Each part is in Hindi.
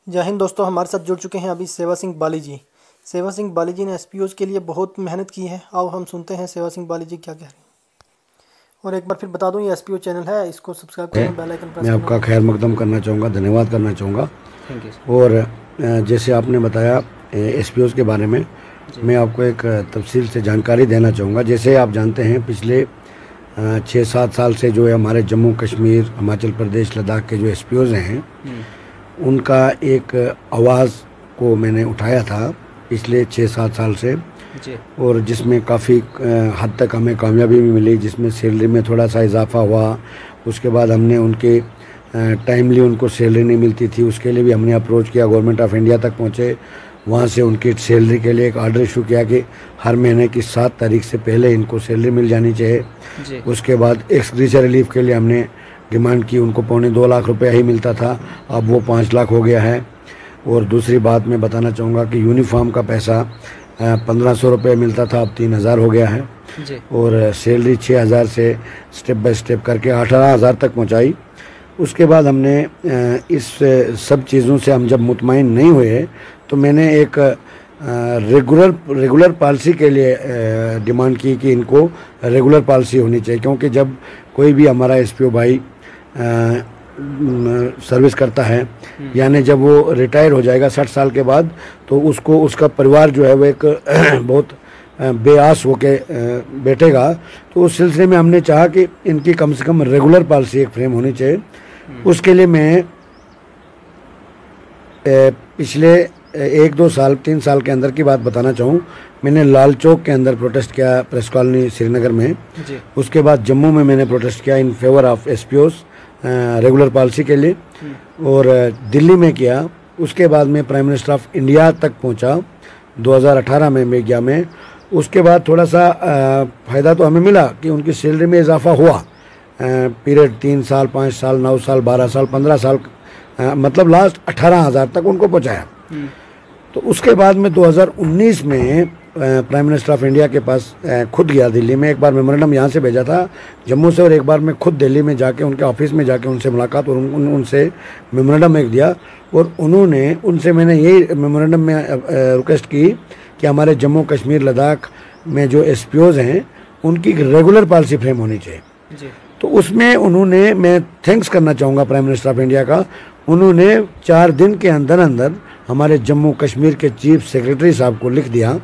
जय हिंद दोस्तों, हमारे साथ जुड़ चुके हैं अभी सेवा सिंह बाली जी। सेवा सिंह बाली जी ने एसपीओज के लिए बहुत मेहनत की है। आओ हम सुनते हैं सेवा सिंह बाली जी क्या कह रहे हैं। और एक बार फिर बता दूं, ये एसपीओ चैनल है, इसको सब्सक्राइब करना, बेल आइकन प्रेस मैं करना। आपका खैर मकदम करना चाहूँगा, धन्यवाद करना चाहूँगा। Thank you. और जैसे आपने बताया एसपीओज के बारे में, मैं आपको एक तफसील से जानकारी देना चाहूँगा। जैसे आप जानते हैं, पिछले 6-7 साल से जो है हमारे जम्मू कश्मीर, हिमाचल प्रदेश, लद्दाख के जो एसपीओज हैं, उनका एक आवाज़ को मैंने उठाया था पिछले 6-7 साल से जी। और जिसमें काफ़ी हद तक हमें कामयाबी भी मिली, जिसमें सैलरी में थोड़ा सा इजाफा हुआ। उसके बाद हमने उनके टाइमली उनको सैलरी नहीं मिलती थी, उसके लिए भी हमने अप्रोच किया, गवर्नमेंट ऑफ इंडिया तक पहुँचे। वहाँ से उनकी सैलरी के लिए एक आर्डर इशू किया कि हर महीने की 7 तारीख से पहले इनको सैलरी मिल जानी चाहिए जी। उसके बाद एक्सग्रेशिया रिलीफ के लिए हमने डिमांड की, उनको 2.25 लाख रुपया ही मिलता था, अब वो 5 लाख हो गया है। और दूसरी बात मैं बताना चाहूँगा कि यूनिफॉर्म का पैसा 1500 रुपये मिलता था, अब 3000 हो गया है जी। और सैलरी 6000 से स्टेप बाय स्टेप करके 18000 तक पहुँचाई। उसके बाद हमने इस सब चीज़ों से हम जब मुतमईन नहीं हुए तो मैंने एक रेगुलर पॉलिसी के लिए डिमांड की कि इनको रेगुलर पॉलिसी होनी चाहिए, क्योंकि जब कोई भी हमारा एसपीओ भाई सर्विस करता है, यानी जब वो रिटायर हो जाएगा 60 साल के बाद, तो उसको उसका परिवार जो है वो एक बहुत बेआस होके बैठेगा। तो उस सिलसिले में हमने चाहा कि इनकी कम से कम रेगुलर पॉलिसी एक फ्रेम होनी चाहिए। उसके लिए मैं पिछले 1-2 साल 3 साल के अंदर की बात बताना चाहूँ, मैंने लाल चौक के अंदर प्रोटेस्ट किया, प्रेस कॉलोनी श्रीनगर में जी। उसके बाद जम्मू में मैंने प्रोटेस्ट किया in favour of SPOs regular policy के लिए, और दिल्ली में किया। उसके बाद मैं प्राइम मिनिस्टर ऑफ इंडिया तक पहुंचा 2018 में मैं गया। मैं उसके बाद थोड़ा सा फ़ायदा तो हमें मिला कि उनकी सैलरी में इजाफा हुआ। पीरियड 3 साल, 5 साल, 9 साल, 12 साल, 15 साल, मतलब लास्ट 18,000 तक उनको पहुंचाया। तो उसके बाद मैं 2019 में प्राइम मिनिस्टर ऑफ इंडिया के पास खुद गया दिल्ली में। एक बार मेमोरेंडम यहाँ से भेजा था जम्मू से, और एक बार मैं खुद दिल्ली में जाके उनके ऑफिस में जाके उनसे मुलाकात और उनसे मेमोरेंडम एक दिया। और उनसे मैंने यही मेमोरेंडम में रिक्वेस्ट की कि हमारे जम्मू कश्मीर लद्दाख में जो एसपीओज हैं उनकी रेगुलर पॉलिसी फ्रेम होनी चाहिए जी। तो उसमें उन्होंने, मैं थैंक्स करना चाहूँगा प्राइम मिनिस्टर ऑफ इंडिया का, उन्होंने 4 दिन के अंदर अंदर हमारे जम्मू कश्मीर के चीफ सेक्रेटरी साहब को लिख दिया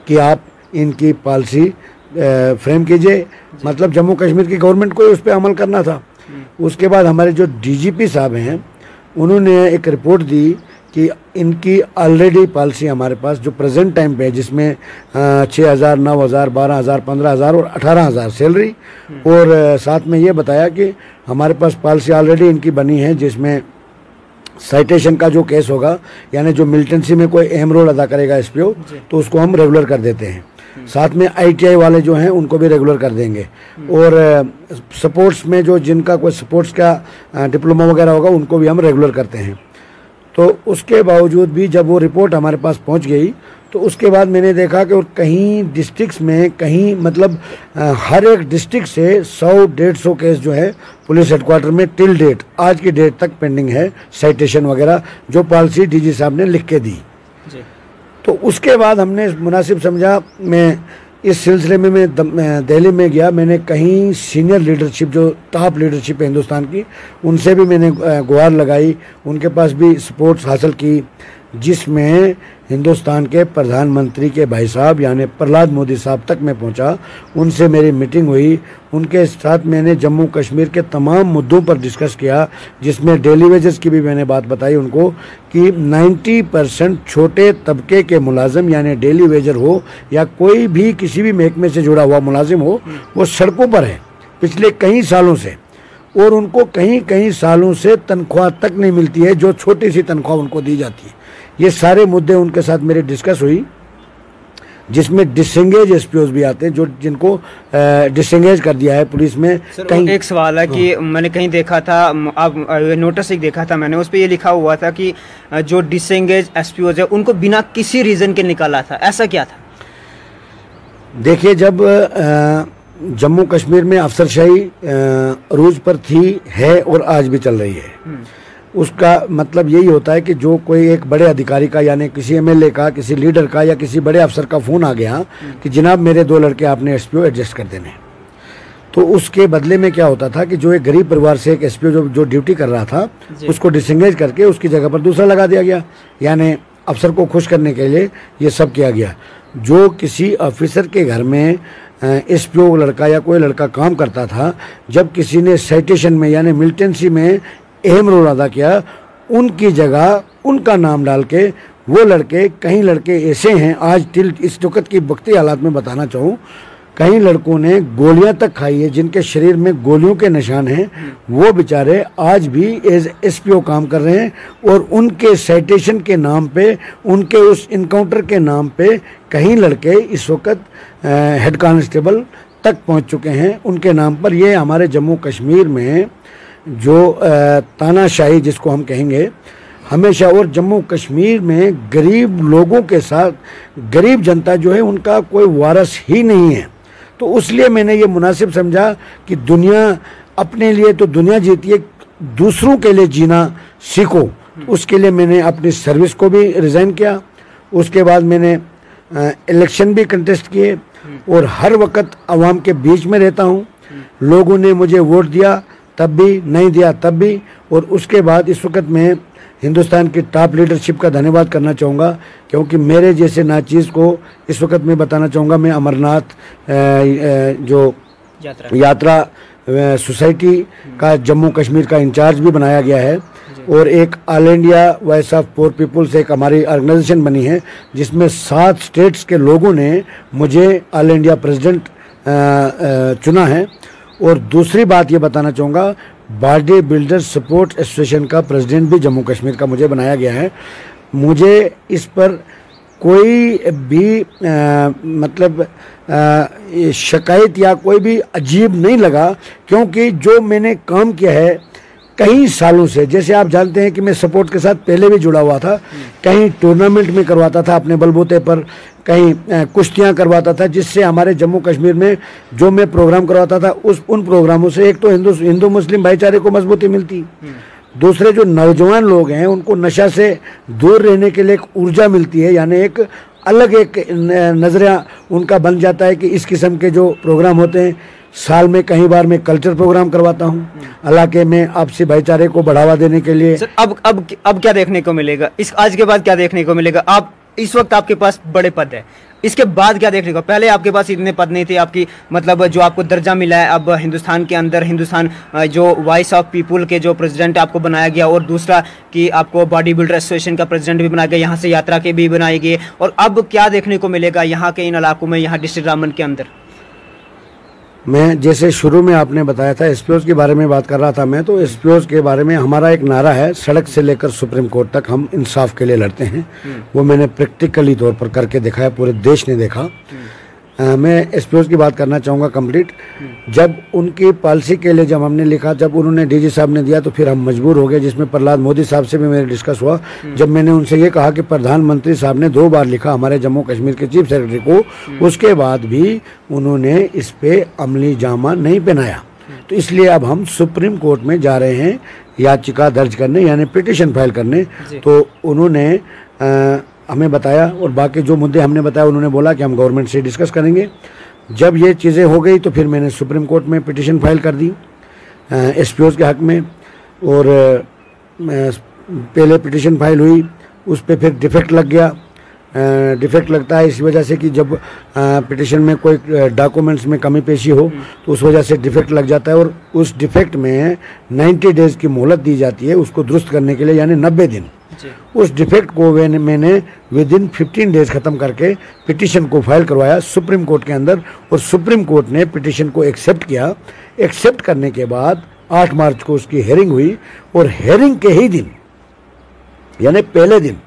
कि आप इनकी पॉलिसी फ्रेम कीजिए। मतलब जम्मू कश्मीर की गवर्नमेंट को उस पर अमल करना था। उसके बाद हमारे जो डीजीपी साहब हैं, उन्होंने एक रिपोर्ट दी कि इनकी ऑलरेडी पॉलिसी हमारे पास जो प्रेजेंट टाइम पे है, जिसमें 6,000, 9,000, 12,000, 15,000 और 18,000 सैलरी, और साथ में ये बताया कि हमारे पास पॉलिसी ऑलरेडी इनकी बनी है, जिसमें साइटेशन का जो केस होगा, यानी जो मिलिटेंसी में कोई अहम रोल अदा करेगा एसपीओ, तो उसको हम रेगुलर कर देते हैं। साथ में आईटीआई वाले जो हैं उनको भी रेगुलर कर देंगे, और स्पोर्ट्स में जो जिनका कोई स्पोर्ट्स का डिप्लोमा वगैरह होगा उनको भी हम रेगुलर करते हैं। तो उसके बावजूद भी जब वो रिपोर्ट हमारे पास पहुंच गई, तो उसके बाद मैंने देखा कि और कहीं डिस्ट्रिक्ट्स में, कहीं मतलब हर एक डिस्ट्रिक्ट से 100-150 केस जो है पुलिस हेडक्वार्टर में टिल डेट, आज की डेट तक पेंडिंग है, साइटेशन वगैरह, जो पॉलिसी डीजी साहब ने लिख के दी जी। तो उसके बाद हमने मुनासिब समझा, मैं इस सिलसिले में मैं दिल्ली में गया। मैंने कहीं सीनियर लीडरशिप, जो टॉप लीडरशिप है हिंदुस्तान की, उनसे भी मैंने गुहार लगाई, उनके पास भी सपोर्ट हासिल की, जिसमें हिंदुस्तान के प्रधानमंत्री के भाई साहब यानी प्रहलाद मोदी साहब तक मैं पहुंचा। उनसे मेरी मीटिंग हुई, उनके साथ मैंने जम्मू कश्मीर के तमाम मुद्दों पर डिस्कस किया, जिसमें डेली वेजेस की भी मैंने बात बताई उनको कि 90% छोटे तबके के मुलाजिम, यानी डेली वेजर हो या कोई भी किसी भी महकमे से जुड़ा हुआ मुलाजिम हो, वो सड़कों पर है पिछले कई सालों से, और उनको कई सालों से तनख्वाह तक नहीं मिलती है, जो छोटी सी तनख्वाह उनको दी जाती है। ये सारे मुद्दे उनके साथ मेरी डिस्कस हुई, जिसमें डिसएंगेज एसपीओज भी आते हैं, जो जिनको डिसएंगेज कर दिया है पुलिस में। कहीं एक सवाल है कि मैंने कहीं देखा था, आप नोटिस एक देखा था मैंने, उस पर ये लिखा हुआ था कि जो डिसएंगेज एसपीओज है उनको बिना किसी रीज़न के निकाला था, ऐसा क्या था? देखिए, जब जम्मू कश्मीर में अफसरशाही अरूज पर थी, है और आज भी चल रही है। उसका मतलब यही होता है कि जो कोई एक बड़े अधिकारी का यानी किसी एमएलए का, किसी लीडर का या किसी बड़े अफसर का फ़ोन आ गया कि जनाब मेरे 2 लड़के आपने एसपीओ एडजस्ट कर देने, तो उसके बदले में क्या होता था कि जो एक गरीब परिवार से एक एसपीओ जो ड्यूटी कर रहा था उसको डिसंगेज करके उसकी जगह पर दूसरा लगा दिया गया, यानी अफसर को खुश करने के लिए ये सब किया गया। जो किसी ऑफिसर के घर में एसपीओ लड़का या कोई लड़का काम करता था, जब किसी ने साइटेशन में यानी मिलिटेंसी में अहम रोल अदा किया, उनकी जगह उनका नाम डाल के वो लड़के, कई लड़के ऐसे हैं आज टिल इस वक्त की वक्ती हालात में बताना चाहूँ, कई लड़कों ने गोलियां तक खाई है, जिनके शरीर में गोलियों के निशान हैं, वो बेचारे आज भी एज एसपीओ काम कर रहे हैं। और उनके साइटेशन के नाम पे, उनके उस इनकाउंटर के नाम पे कई लड़के इस वक्त हेड कांस्टेबल तक पहुंच चुके हैं उनके नाम पर। ये हमारे जम्मू कश्मीर में जो तानाशाही जिसको हम कहेंगे हमेशा, और जम्मू कश्मीर में गरीब लोगों के साथ गरीब जनता जो है उनका कोई वारस ही नहीं है। तो इसलिए मैंने ये मुनासिब समझा कि दुनिया अपने लिए तो दुनिया जीती है, दूसरों के लिए जीना सीखो। उसके लिए मैंने अपनी सर्विस को भी रिज़ाइन किया। उसके बाद मैंने इलेक्शन भी कंटेस्ट किए और हर वक्त आवाम के बीच में रहता हूँ। लोगों ने मुझे वोट दिया तब भी, नहीं दिया तब भी। और उसके बाद इस वक्त मैं हिंदुस्तान की टॉप लीडरशिप का धन्यवाद करना चाहूँगा, क्योंकि मेरे जैसे नाचीज़ को इस वक्त मैं बताना चाहूँगा, मैं अमरनाथ जो यात्रा सोसाइटी का जम्मू कश्मीर का इंचार्ज भी बनाया गया है। और एक all India voice of poor people से एक हमारी ऑर्गेनाइजेशन बनी है जिसमें 7 स्टेट्स के लोगों ने मुझे ऑल इंडिया प्रेसिडेंट चुना है। और दूसरी बात ये बताना चाहूँगा, बॉडी बिल्डर सपोर्ट एसोसिएशन का प्रेसिडेंट भी जम्मू कश्मीर का मुझे बनाया गया है। मुझे इस पर कोई भी मतलब शिकायत या कोई भी अजीब नहीं लगा, क्योंकि जो मैंने काम किया है कई सालों से, जैसे आप जानते हैं कि मैं सपोर्ट के साथ पहले भी जुड़ा हुआ था, कहीं टूर्नामेंट में करवाता था अपने बलबूते पर, कहीं कुश्तियां करवाता था, जिससे हमारे जम्मू कश्मीर में जो मैं प्रोग्राम करवाता था उन प्रोग्रामों से एक तो हिंदू मुस्लिम भाईचारे को मजबूती मिलती, दूसरे जो नौजवान लोग हैं उनको नशा से दूर रहने के लिए एक ऊर्जा मिलती है, यानी एक अलग एक नजरिया उनका बन जाता है कि इस किस्म के जो प्रोग्राम होते हैं। साल में कई बार मैं कल्चर प्रोग्राम करवाता हूँ इलाके में आपसी भाईचारे को बढ़ावा देने के लिए। सर अब क्या देखने को मिलेगा, इस आज के बाद क्या देखने को मिलेगा? आप इस वक्त आपके पास बड़े पद है, इसके बाद क्या देखने को? पहले आपके पास इतने पद नहीं थे, आपकी मतलब जो आपको दर्जा मिला है अब हिंदुस्तान के अंदर, हिंदुस्तान जो वॉइस ऑफ पीपल के जो प्रेसिडेंट आपको बनाया गया, और दूसरा कि आपको बॉडी बिल्डर एसोसिएशन का प्रेसिडेंट भी बनाया गया, यहाँ से यात्रा के भी बनाए गए। और अब क्या देखने को मिलेगा यहाँ के इन इलाकों में, यहाँ डिस्ट्रिक्ट रामबन के अंदर? मैं जैसे शुरू में आपने बताया था एसपीओज के बारे में बात कर रहा था मैं, तो एसपीओज के बारे में हमारा एक नारा है, सड़क से लेकर सुप्रीम कोर्ट तक हम इंसाफ के लिए लड़ते हैं। वो मैंने प्रैक्टिकली तौर पर करके दिखाया, पूरे देश ने देखा। मैं एसपीओज की बात करना चाहूँगा कंप्लीट। जब उनकी पॉलिसी के लिए जब हमने लिखा, जब उन्होंने डीजी साहब ने दिया, तो फिर हम मजबूर हो गए, जिसमें प्रहलाद मोदी साहब से भी मेरे डिस्कस हुआ। जब मैंने उनसे ये कहा कि प्रधानमंत्री साहब ने 2 बार लिखा हमारे जम्मू कश्मीर के चीफ सेक्रेटरी को, उसके बाद भी उन्होंने इस पे अमली जामा नहीं पहनाया। तो इसलिए अब हम सुप्रीम कोर्ट में जा रहे हैं याचिका दर्ज करने, यानी पिटिशन फाइल करने। तो उन्होंने हमें बताया, और बाकी जो मुद्दे हमने बताया उन्होंने बोला कि हम गवर्नमेंट से डिस्कस करेंगे। जब ये चीज़ें हो गई तो फिर मैंने सुप्रीम कोर्ट में पिटिशन फाइल कर दी एसपीओज के हक में। और पहले पिटिशन फाइल हुई, उस पर फिर डिफेक्ट लग गया। डिफेक्ट लगता है इस वजह से कि जब पिटिशन में कोई डॉक्यूमेंट्स में कमी पेशी हो तो उस वजह से डिफेक्ट लग जाता है, और उस डिफेक्ट में 90 डेज़ की मोहलत दी जाती है उसको दुरुस्त करने के लिए, यानी 90 दिन। उस डिफेक्ट को मैंने विद इन 15 डेज ख़त्म करके पिटिशन को फाइल करवाया सुप्रीम कोर्ट के अंदर, और सुप्रीम कोर्ट ने पिटिशन को एक्सेप्ट किया। एक्सेप्ट करने के बाद 8 मार्च को उसकी हेयरिंग हुई, और हेयरिंग के ही दिन यानी पहले दिन,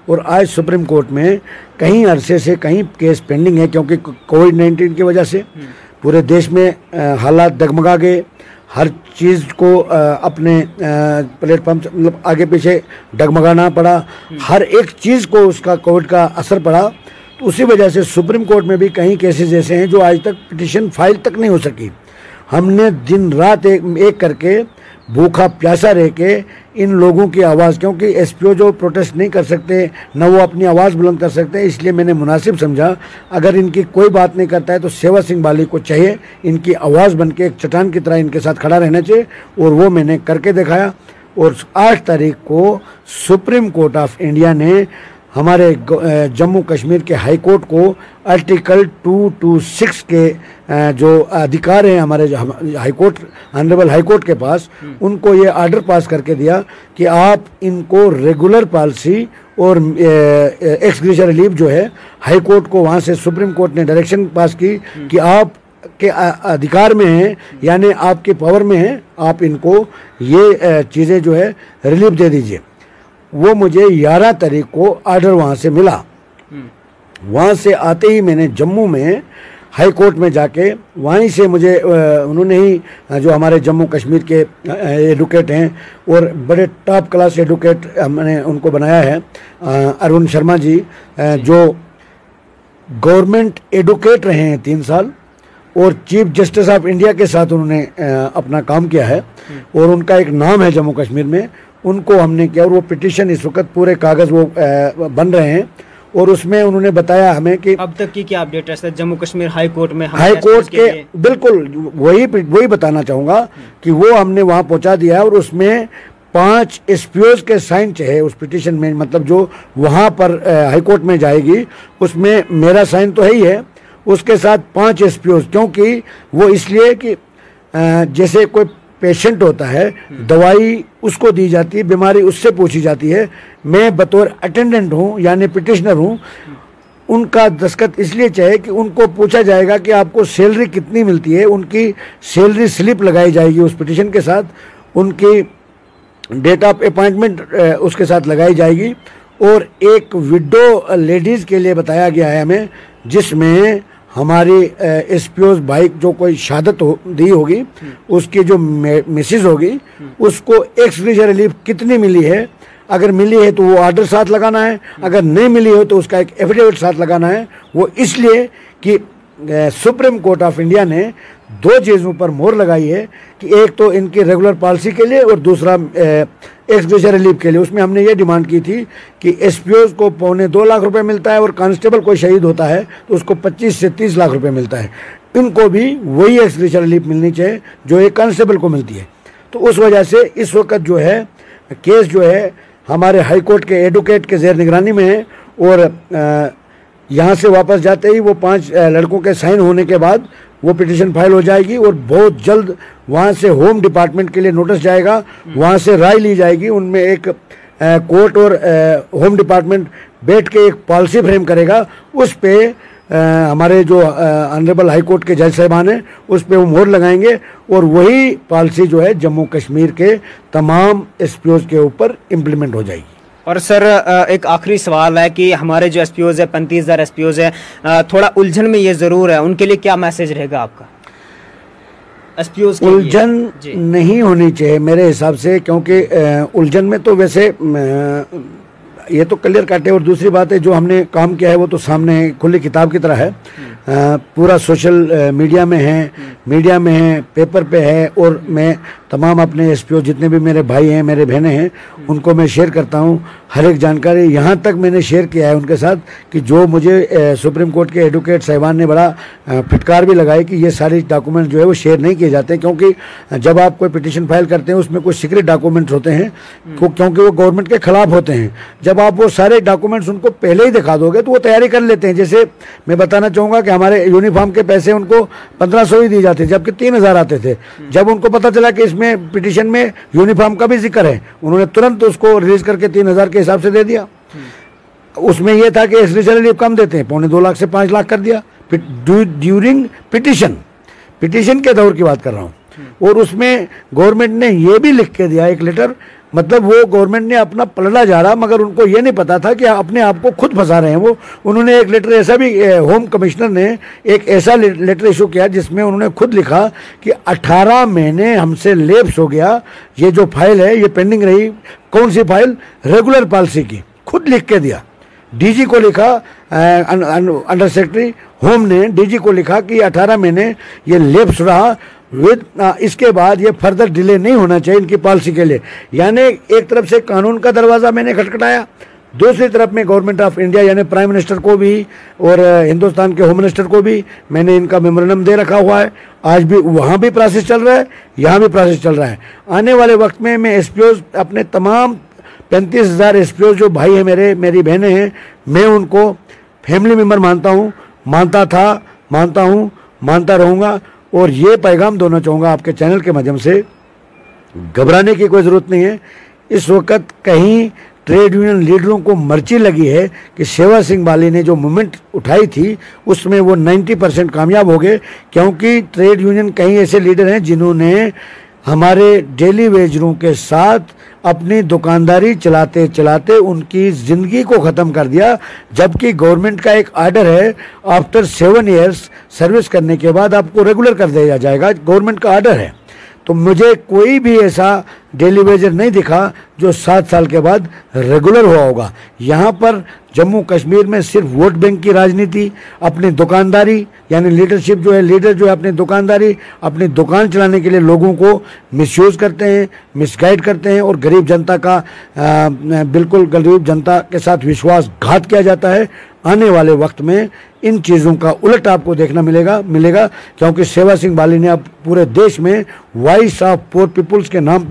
और आज सुप्रीम कोर्ट में कई अरसे से कई केस पेंडिंग है, क्योंकि कोविड-19 की वजह से पूरे देश में हालात डगमगा गए। हर चीज़ को अपने प्लेटफॉर्म मतलब आगे पीछे डगमगाना पड़ा, हर एक चीज़ को उसका कोविड का असर पड़ा। तो उसी वजह से सुप्रीम कोर्ट में भी कई केसेस ऐसे हैं जो आज तक पिटिशन फाइल तक नहीं हो सकी। हमने दिन रात एक करके भूखा प्यासा रह के इन लोगों की आवाज़, क्योंकि एसपीओ जो प्रोटेस्ट नहीं कर सकते न वो अपनी आवाज़ बुलंद कर सकते, इसलिए मैंने मुनासिब समझा अगर इनकी कोई बात नहीं करता है तो सेवा सिंह बाली को चाहिए इनकी आवाज़ बन के एक चट्टान की तरह इनके साथ खड़ा रहना चाहिए, और वो मैंने करके दिखाया। और 8 तारीख को सुप्रीम कोर्ट ऑफ इंडिया ने हमारे जम्मू कश्मीर के हाई कोर्ट को आर्टिकल 226 के जो अधिकार हैं हमारे high court, honourable high court के पास, उनको ये ऑर्डर पास करके दिया कि आप इनको रेगुलर पॉलिसी और एक्स ग्रेशियर रिलीफ जो है, हाई कोर्ट को वहाँ से सुप्रीम कोर्ट ने डायरेक्शन पास की कि आप के अधिकार में है, यानी आपके पावर में है, आप इनको ये चीज़ें जो है रिलीफ दे दीजिए। वो मुझे 11 तारीख को ऑर्डर वहाँ से मिला। वहाँ से आते ही मैंने जम्मू में हाई कोर्ट में जाके वहीं से मुझे उन्होंने ही जो हमारे जम्मू कश्मीर के एडवोकेट हैं और बड़े टॉप क्लास एडवोकेट हमने उनको बनाया है, अरुण शर्मा जी, जो गवर्नमेंट एडवोकेट रहे हैं 3 साल और चीफ जस्टिस ऑफ इंडिया के साथ उन्होंने अपना काम किया है और उनका एक नाम है जम्मू कश्मीर में। उनको हमने किया और वो पिटीशन इस वक्त पूरे कागज़ वो बन रहे हैं और उसमें उन्होंने बताया हमें कि अब तक की क्या अपडेट है जम्मू कश्मीर हाई कोर्ट में? हाई कोर्ट के बिल्कुल वही बताना चाहूँगा कि वो हमने वहाँ पहुँचा दिया है और उसमें 5 एसपीओज के साइन चाहिए उस पिटीशन में, मतलब जो वहाँ पर हाई कोर्ट में जाएगी उसमें मेरा साइन तो है ही है, उसके साथ 5 एसपीओज, क्योंकि वो इसलिए कि जैसे कोई पेशेंट होता है, दवाई उसको दी जाती है, बीमारी उससे पूछी जाती है, मैं बतौर अटेंडेंट हूँ यानी पिटिशनर हूँ, उनका दस्तखत इसलिए चाहिए कि उनको पूछा जाएगा कि आपको सैलरी कितनी मिलती है, उनकी सैलरी स्लिप लगाई जाएगी उस पिटिशन के साथ, उनकी डेट ऑफ अपॉइंटमेंट उसके साथ लगाई जाएगी। और एक विडो लेडीज़ के लिए बताया गया है हमें, जिसमें हमारी एसपीओज भाई जो कोई शहादत दी होगी, उसकी जो मिसेज होगी, उसको एक्स ग्रेशियर रिलीफ कितनी मिली है, अगर मिली है तो वो ऑर्डर साथ लगाना है, अगर नहीं मिली हो तो उसका एक एफिडेविट साथ लगाना है। वो इसलिए कि सुप्रीम कोर्ट ऑफ इंडिया ने 2 चीज़ों पर मोहर लगाई है कि एक तो इनकी रेगुलर पॉलिसी के लिए और दूसरा एक्स ग्रेशियर रिलीफ के लिए। उसमें हमने ये डिमांड की थी कि एसपीओज को 2.25 लाख रुपए मिलता है और कांस्टेबल कोई शहीद होता है तो उसको 25 से 30 लाख रुपए मिलता है, इनको भी वही एक्स ग्रेशियर रिलीफ मिलनी चाहिए जो एक कांस्टेबल को मिलती है। तो उस वजह से इस वक्त जो है केस जो है हमारे हाई कोर्ट के एडवोकेट के ज़ेर निगरानी में है और यहाँ से वापस जाते ही वो 5 लड़कों के साइन होने के बाद वो पिटीशन फाइल हो जाएगी और बहुत जल्द वहाँ से होम डिपार्टमेंट के लिए नोटिस जाएगा, वहाँ से राय ली जाएगी। उनमें एक कोर्ट और होम डिपार्टमेंट बैठ के एक पॉलिसी फ्रेम करेगा, उस पे हमारे जो ऑनरेबल हाई कोर्ट के जज साहिबान हैं उस पे वो मोहर लगाएंगे और वही पॉलिसी जो है जम्मू कश्मीर के तमाम एसपीओज के ऊपर इम्प्लीमेंट हो जाएगी। और सर एक आखिरी सवाल है कि हमारे जो एसपीओज है 35,000 एसपीओज है, थोड़ा उलझन में ये ज़रूर है, उनके लिए क्या मैसेज रहेगा आपका? एसपीओज के उलझन नहीं होनी चाहिए मेरे हिसाब से, क्योंकि उलझन में तो वैसे ये तो क्लियर कट है और दूसरी बात है जो हमने काम किया है वो तो सामने खुली किताब की तरह है, पूरा सोशल मीडिया में है, पेपर पे है और मैं तमाम अपने एसपीओ जितने भी मेरे भाई हैं, मेरे बहनें हैं, उनको मैं शेयर करता हूँ हर एक जानकारी। यहाँ तक मैंने शेयर किया है उनके साथ कि जो मुझे सुप्रीम कोर्ट के एडवोकेट साहिबान ने बड़ा फिटकार भी लगाई कि ये सारे डॉक्यूमेंट जो है वो शेयर नहीं किए जाते, क्योंकि जब आप कोई पिटीशन फाइल करते हैं उसमें कुछ सीक्रेट डॉक्यूमेंट्स होते हैं क्योंकि वो गवर्नमेंट के खिलाफ होते हैं। जब आप वो सारे डॉक्यूमेंट्स उनको पहले ही दिखा दोगे तो वो तैयारी कर लेते हैं। जैसे मैं बताना चाहूँगा कि हमारे यूनिफॉर्म के पैसे उनको 1500 ही दिए जाते जबकि 3000 आते थे। जब उनको पता चला कि इसमें पिटीशन में यूनिफॉर्म का भी जिक्र है, उन्होंने तुरंत उसको रिलीज करके 3000 के हिसाब से दे दिया। उसमें यह था कि एक्स ग्रेशियर रिलीफ कम देते हैं, 2.25 लाख से 5 लाख कर दिया ड्यूरिंग पिटीशन के दौर की बात कर रहा हूँ। और उसमें गवर्नमेंट ने यह भी लिख के दिया एक लेटर, मतलब वो गवर्नमेंट ने अपना पलड़ा जा रहा, मगर उनको ये नहीं पता था कि अपने आप को खुद फंसा रहे हैं वो। उन्होंने एक लेटर ऐसा भी, होम कमिश्नर ने एक ऐसा लेटर इशू किया जिसमें उन्होंने खुद लिखा कि 18 महीने हमसे लेप्स हो गया, ये जो फाइल है ये पेंडिंग रही। कौन सी फाइल? रेगुलर पॉलिसी की। खुद लिख के दिया, डीजी को लिखा, अंडर सेक्रेटरी होम ने डीजी को लिखा कि 18 महीने ये लेप्स रहा, इसके बाद ये फर्दर डिले नहीं होना चाहिए इनकी पॉलिसी के लिए। यानी एक तरफ से कानून का दरवाज़ा मैंने खटखटाया, दूसरी तरफ में गवर्नमेंट ऑफ इंडिया यानी प्राइम मिनिस्टर को भी और हिंदुस्तान के होम मिनिस्टर को भी मैंने इनका मेमोरेंडम दे रखा हुआ है। आज भी वहाँ भी प्रोसेस चल रहा है, यहाँ भी प्रोसेस चल रहा है। आने वाले वक्त में मैं एसपीओज अपने तमाम 35,000 एसपीओज जो भाई हैं मेरी बहनें हैं, मैं उनको फैमिली मेम्बर मानता हूँ, मानता था, मानता हूँ, मानता रहूँगा। और ये पैगाम देना चाहूँगा आपके चैनल के माध्यम से, घबराने की कोई ज़रूरत नहीं है। इस वक्त कहीं ट्रेड यूनियन लीडरों को मर्ची लगी है कि सेवा सिंह बाली ने जो मूवमेंट उठाई थी उसमें वो 90% कामयाब हो गए, क्योंकि ट्रेड यूनियन कई ऐसे लीडर हैं जिन्होंने हमारे डेली वेजरों के साथ अपनी दुकानदारी चलाते चलाते उनकी ज़िंदगी को ख़त्म कर दिया। जबकि गवर्नमेंट का एक आर्डर है, आफ्टर 7 ईयर्स सर्विस करने के बाद आपको रेगुलर कर दिया जाएगा, गवर्नमेंट का आर्डर है। तो मुझे कोई भी ऐसा डेली वेजर नहीं दिखा जो 7 साल के बाद रेगुलर हुआ होगा। यहाँ पर जम्मू कश्मीर में सिर्फ वोट बैंक की राजनीति, अपनी दुकानदारी यानी लीडरशिप जो है, लीडर जो है अपनी दुकानदारी, अपनी दुकान चलाने के लिए लोगों को मिसयूज़ करते हैं, मिसगाइड करते हैं और गरीब जनता का बिल्कुल गरीब जनता के साथ विश्वासघात किया जाता है। आने वाले वक्त में इन चीज़ों का उलट आपको देखना मिलेगा क्योंकि सेवा सिंह बाली ने अब पूरे देश में वॉइस ऑफ पुअर पीपुल्स के नाम